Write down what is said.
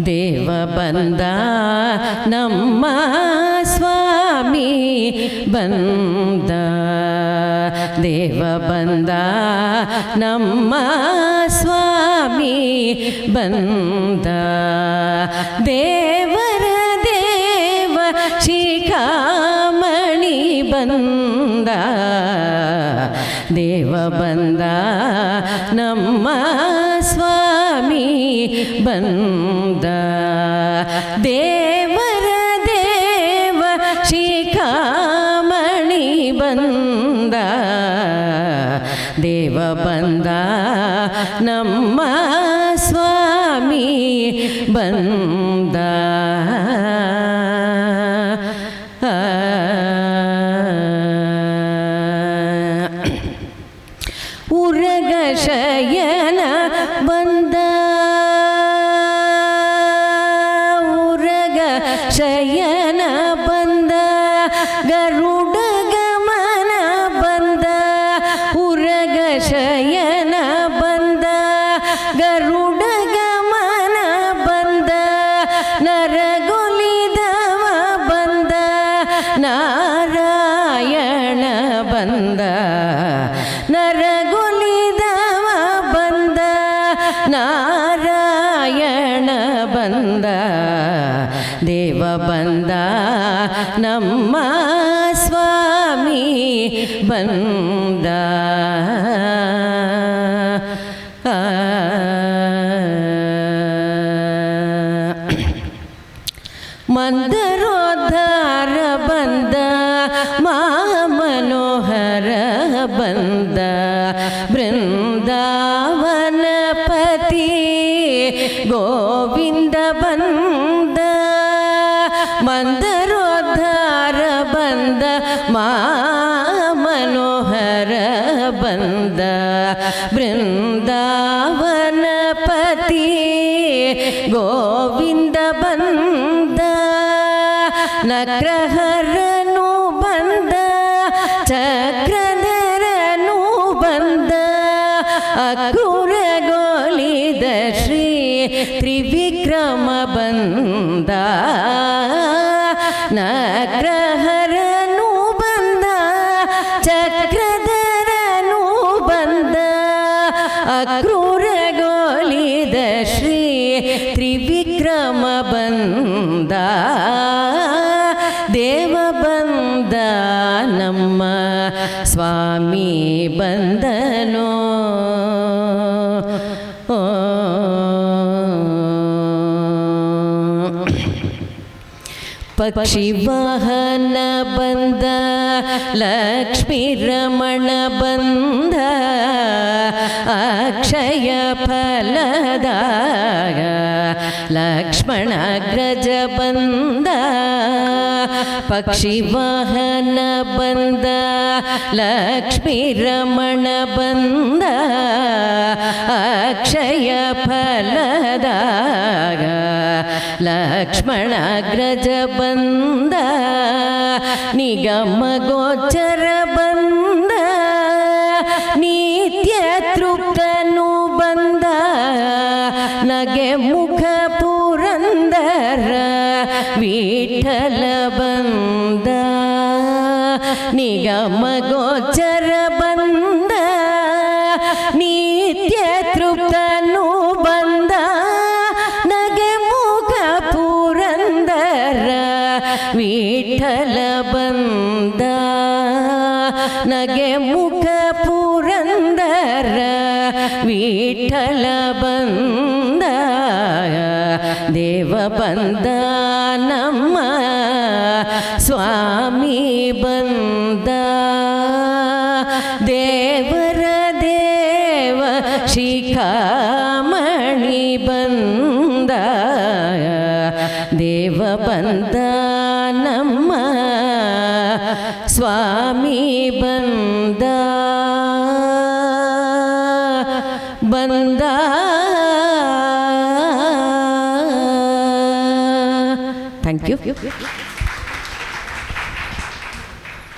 ದೇವ ಬಂದ ನಮ್ಮ ಸ್ವಾಮಿ ಬಂದ, ದೇವ ಬಂದ ನಮ್ಮ ಸ್ವಾಮಿ ಬಂದ, ದೇವರ ದೇವ ಶಿಖಾಮಣಿ ಬಂದ, ದೇವ ಬಂದ ನಮ್ಮ ಸ್ವಾಮಿ ಬಂದ, ದೇವರ ದೇವ ಶಿಖಾಮಣಿ ಬಂದ, ದೇವ ಬಂದ ನಮ್ಮ ಸ್ವಾಮಿ ಬಂದ. ಉರಗ ಶಯನ ಬಂದ, ಉರಗ ಶಯನ ಬಂದ, ಗರುಡ ಗಮನ ಬಂದ, ಉರಗ ಶಯನ ಬಂದ, ಗರುಡ ಗಮನ ಬಂದ, ನರಗೊಲಿದವ ಬಂದ, ನಾರಾಯಣ ಬಂದ, ನರಗೊಲಿದವ ಬಂದ, ನಾರಾಯಣ ಬಂದ, ದೇವ ಬಂದ ನಮ್ಮ ಸ್ವಾಮಿ ಬಂದ. ಮಂದರೋದ್ಧಾರ ಬಂದ, ಮನೋಹರ ಬಂದ, ಬೃಂದಾವನ ಪತಿ ಗೋವಿಂದ ಬಂದ, ಮಂದರೋದ್ಧಾರ ಬಂದ, ಮನೋಹರ ಬಂದ, ಬೃಂದಾವನ ಪತಿ ಗೋವಿಂದ ಬಂದ, ನಗ್ರಹರನು ಬಂದ, ಚಕ್ರಧರನು ಬಂದ, ಅಕ್ರೂರಗೋಲಿದ ಶ್ರೀ ತ್ರಿವಿಕ್ರಮ ಬಂದ, ನಗ್ರಹರನು ಬಂದ, ಚಕ್ರಧರನು ಬಂದ, ಅಕ್ರೂರಗೋಲಿದ ಶ್ರೀ ತ್ರಿವಿಕ್ರಮ ಬಂದ, ದೇವ ಬಂದ ನಮ್ಮ ಸ್ವಾಮಿ ಬಂದನೋ. ಪಕ್ಷಿ ವಾಹನ ಬಂದ, ಲಕ್ಷ್ಮೀ ರಮಣ ಬಂದ, ಅಕ್ಷಯ ಫಲದಾಗ ಲಕ್ಷ್ಮಣಾಗ್ರಜ ಬಂದ, ಪಕ್ಷಿ ವಾಹನ ಬಂದ, ಲಕ್ಷ್ಮೀ ರಮಣ ಬಂದ, ಅಕ್ಷಯ ಫಲದಾಗ ಲಕ್ಷ್ಮಣಾಗ್ರಜ ಬಂದ, ನಿಗಮ ಗೋಚರ ಬಂದ, ನಿತ್ಯ ತೃಪ್ತನು ಬಂದ, ನಗೆ ಮುಖ ಪುರಂದರ ವಿಠಲ ಬಂದ, ನಿಗಮ ಗೋಚರ ಬಂದ, ನಿತ್ಯ ತೃಪ್ತನು ಬಂದ, ನಗೆ ಮುಖ ಪುರಂದರ ವಿಠಲ ಬಂದ, ನಗೆ ಮುಖ ಪುರಂದರ ವಿಠಲ ಬಂದ, ದೇವ ಬಂದ ನಮ್ಮ ಸ್ವಾಮಿ ಬಂದ, ದೇವರ ದೇವ ಶಿಖಾಮಣಿ ಬಂದ, ದೇವ ಬಂದ ನಮ್ಮ ಸ್ವಾಮಿ ಬಂದ, ಬಂದ. Thank you.